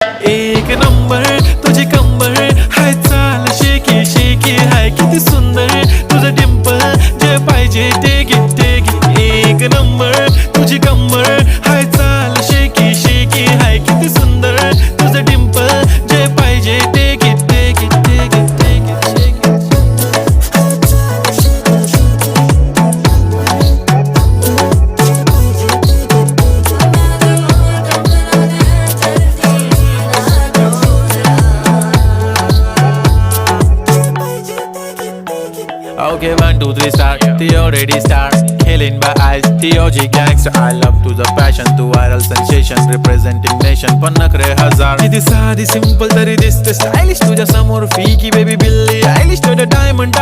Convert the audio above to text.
एक नंबर तुझी कंबर हाय, चाल शेकी शेकी हाय, किती सुंदर तुझं डिंपल, जे पाहिजे ते घे. एक नंबर तुझी कंबर हाय, चाल शेकी शेकी हाय, किती सुंदर तुझं डिंपल, जे पाहिजे ते घे. Okay, 1, 2, 3 start. The already start. Killing by eyes. The OG gangster. I love to the passion, to viral sensation, representing nation. पन्नकरे हजार. किती साधी simple तरी दिसते stylish तुझ्या समोर. फीकी baby बिल्ली. Stylish to the diamond.